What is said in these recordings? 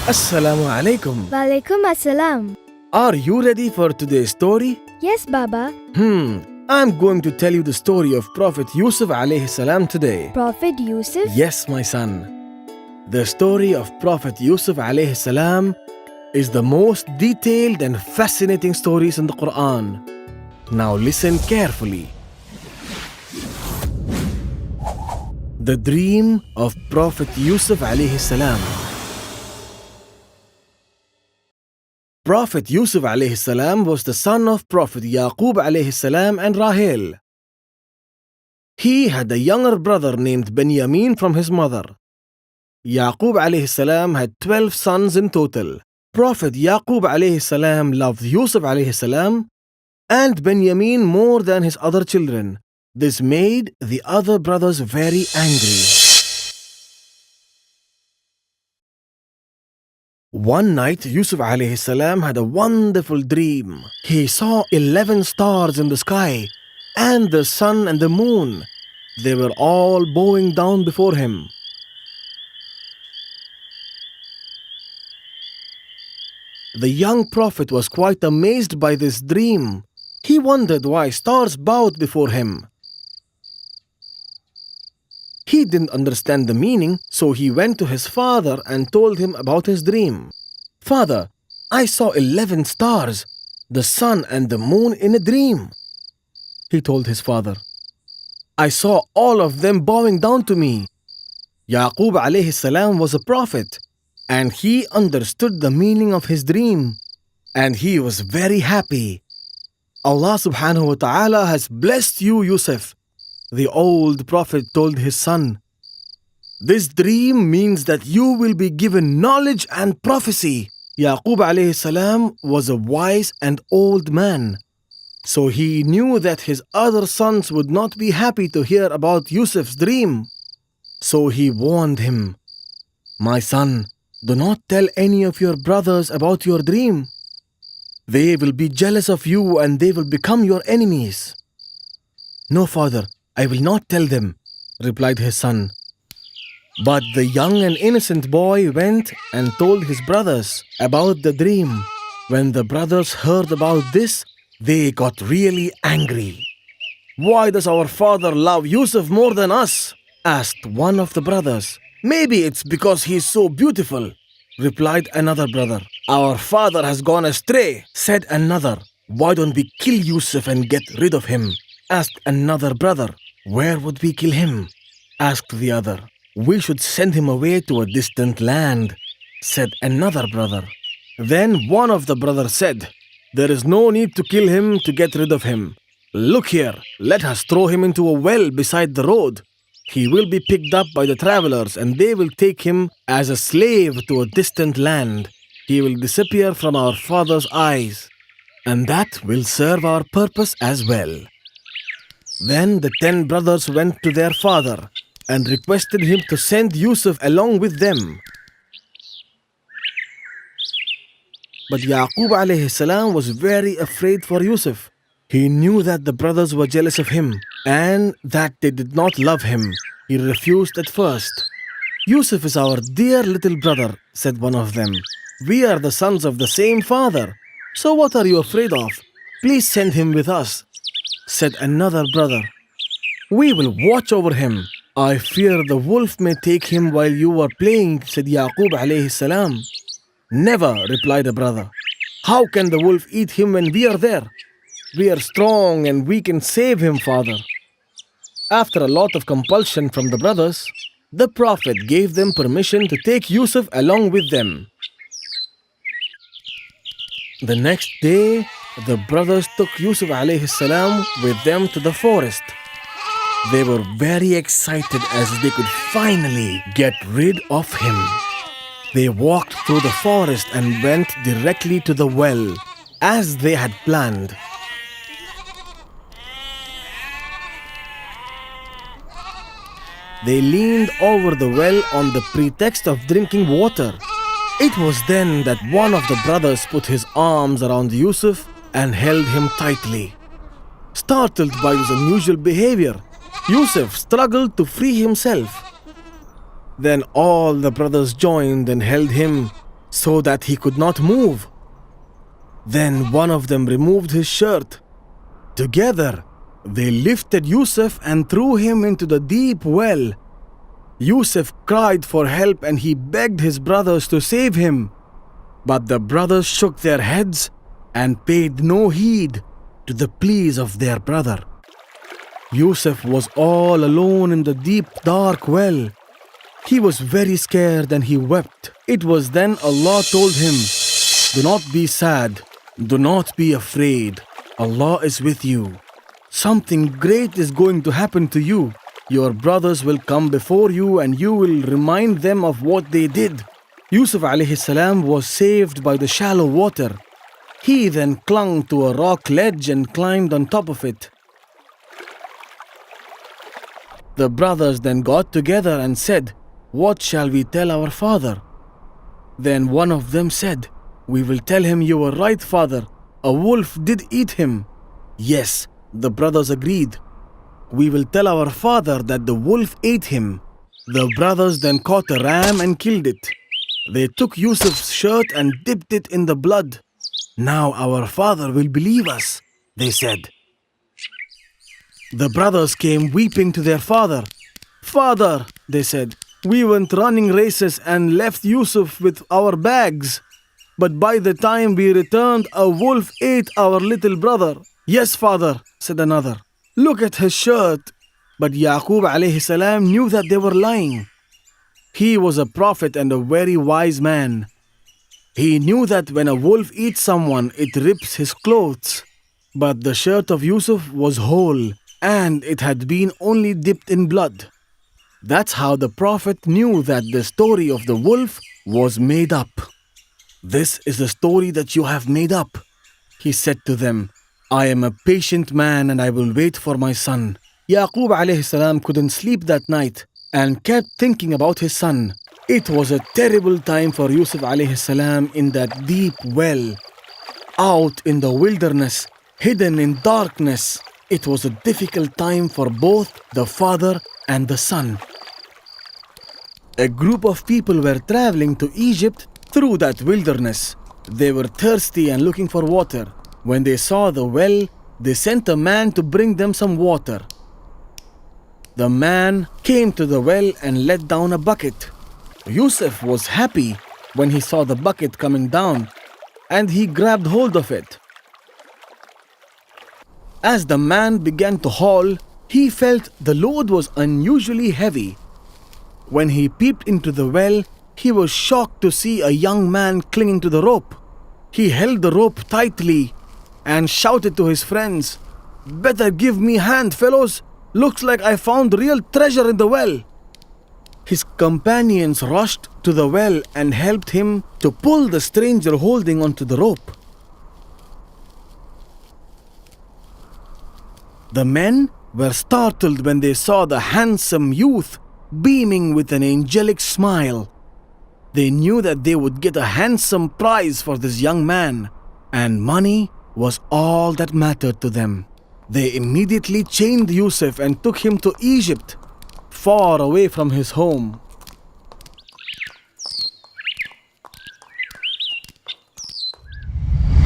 Assalamu alaikum. Walaikum assalam. Are you ready for today's story? Yes, Baba. I'm going to tell you the story of Prophet Yusuf alayhi salam today. Prophet Yusuf? Yes, my son. The story of Prophet Yusuf alayhi salam is the most detailed and fascinating stories in the Quran. Now listen carefully. The dream of Prophet Yusuf alayhi salam. Prophet Yusuf alayhi salam was the son of Prophet Yaqub alayhi salam and Rahel. He had a younger brother named Benjamin from his mother. Yaqub alayhi salam had 12 sons in total. Prophet Yaqub alayhi salam loved Yusuf alayhi salam and Benjamin more than his other children. This made the other brothers very angry. One night, Yusuf alayhi salam had a wonderful dream. He saw 11 stars in the sky and the sun and the moon. They were all bowing down before him. The young prophet was quite amazed by this dream. He wondered why stars bowed before him. He didn't understand the meaning, so he went to his father and told him about his dream. Father, I saw 11 stars, the sun and the moon in a dream. He told his father. I saw all of them bowing down to me. Yaqub alayhi salam was a prophet, and he understood the meaning of his dream, and he was very happy. Allah subhanahu wa ta'ala has blessed you, Yusuf. The old prophet told his son, this dream means that you will be given knowledge and prophecy. Yaqub alayhi salam was a wise and old man, so he knew that his other sons would not be happy to hear about Yusuf's dream. So he warned him, my son, do not tell any of your brothers about your dream. They will be jealous of you and they will become your enemies. No, father, I will not tell them, replied his son. But the young and innocent boy went and told his brothers about the dream. When the brothers heard about this, they got really angry. Why does our father love Yusuf more than us? Asked one of the brothers. Maybe it's because he is so beautiful, replied another brother. Our father has gone astray, said another. Why don't we kill Yusuf and get rid of him? Asked another brother. Where would we kill him? Asked the other. We should send him away to a distant land, said another brother. Then one of the brothers said, there is no need to kill him to get rid of him. Look here, let us throw him into a well beside the road. He will be picked up by the travelers and they will take him as a slave to a distant land. He will disappear from our father's eyes, and that will serve our purpose as well. Then the 10 brothers went to their father and requested him to send Yusuf along with them. But Yaqub alayhi salam was very afraid for Yusuf. He knew that the brothers were jealous of him and that they did not love him. He refused at first. Yusuf is our dear little brother, said one of them. We are the sons of the same father. So what are you afraid of? Please send him with us, said another brother. We will watch over him. I fear the wolf may take him while you are playing, said Yaqub alayhi salam. Never, replied a brother. How can the wolf eat him when we are there? We are strong and we can save him, father. After a lot of compulsion from the brothers, the Prophet gave them permission to take Yusuf along with them. The next day, the brothers took Yusuf alayhi salam with them to the forest. They were very excited as they could finally get rid of him. They walked through the forest and went directly to the well, as they had planned. They leaned over the well on the pretext of drinking water. It was then that one of the brothers put his arms around Yusuf and held him tightly. Startled by his unusual behavior, Yusuf struggled to free himself. Then all the brothers joined and held him so that he could not move. Then one of them removed his shirt. Together, they lifted Yusuf and threw him into the deep well. Yusuf cried for help and he begged his brothers to save him. But the brothers shook their heads and paid no heed to the pleas of their brother. Yusuf was all alone in the deep, dark well. He was very scared and he wept. It was then Allah told him, "Do not be sad, do not be afraid. Allah is with you. Something great is going to happen to you. Your brothers will come before you and you will remind them of what they did." Yusuf alayhi salam was saved by the shallow water. He then clung to a rock ledge and climbed on top of it. The brothers then got together and said, "What shall we tell our father?" Then one of them said, "We will tell him you were right, father. A wolf did eat him." "Yes," the brothers agreed. "We will tell our father that the wolf ate him." The brothers then caught a ram and killed it. They took Yusuf's shirt and dipped it in the blood. "Now our father will believe us," they said. The brothers came weeping to their father. "Father," they said, "we went running races and left Yusuf with our bags. But by the time we returned, a wolf ate our little brother." "Yes, father," said another. "Look at his shirt." But Yaqub alayhi salam knew that they were lying. He was a prophet and a very wise man. He knew that when a wolf eats someone, it rips his clothes. But the shirt of Yusuf was whole, and it had been only dipped in blood. That's how the prophet knew that the story of the wolf was made up. "This is the story that you have made up," he said to them. "I am a patient man and I will wait for my son." Yaqub alayhi salam couldn't sleep that night and kept thinking about his son. It was a terrible time for Yusuf alayhi salam in that deep well, out in the wilderness, hidden in darkness. It was a difficult time for both the father and the son. A group of people were traveling to Egypt through that wilderness. They were thirsty and looking for water. When they saw the well, they sent a man to bring them some water. The man came to the well and let down a bucket. Yusuf was happy when he saw the bucket coming down, and he grabbed hold of it. As the man began to haul, he felt the load was unusually heavy. When he peeped into the well, he was shocked to see a young man clinging to the rope. He held the rope tightly and shouted to his friends, "Better give me hand, fellows. Looks like I found real treasure in the well." His companions rushed to the well and helped him to pull the stranger holding onto the rope. The men were startled when they saw the handsome youth beaming with an angelic smile. They knew that they would get a handsome prize for this young man, and money was all that mattered to them. They immediately chained Yusuf and took him to Egypt, far away from his home.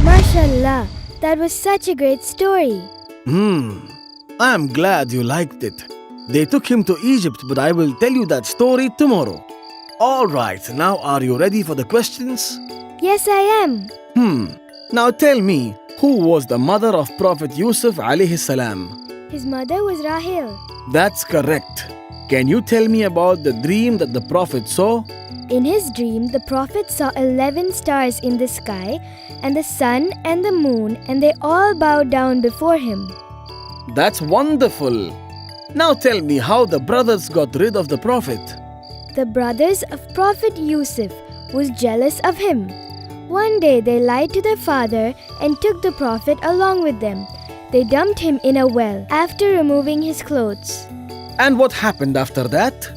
MashaAllah, that was such a great story. I'm glad you liked it. They took him to Egypt, but I will tell you that story tomorrow. Alright, now are you ready for the questions? Yes, I am. Now tell me, who was the mother of Prophet Yusuf alayhi salam? His mother was Rahil. That's correct. Can you tell me about the dream that the Prophet saw? In his dream, the Prophet saw 11 stars in the sky, and the sun and the moon, and they all bowed down before him. That's wonderful. Now tell me how the brothers got rid of the Prophet. The brothers of Prophet Yusuf was jealous of him. One day they lied to their father and took the Prophet along with them. They dumped him in a well after removing his clothes. And what happened after that?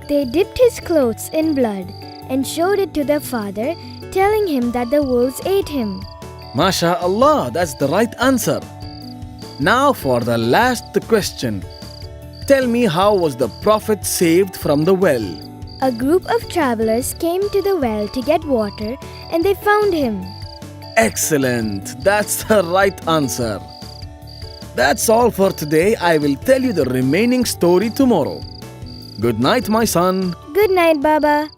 They dipped his clothes in blood and showed it to their father, telling him that the wolves ate him. MashaAllah, that's the right answer. Now for the last question. Tell me, how was the Prophet saved from the well? A group of travelers came to the well to get water and they found him. Excellent. That's the right answer. That's all for today. I will tell you the remaining story tomorrow. Good night, my son. Good night, Baba.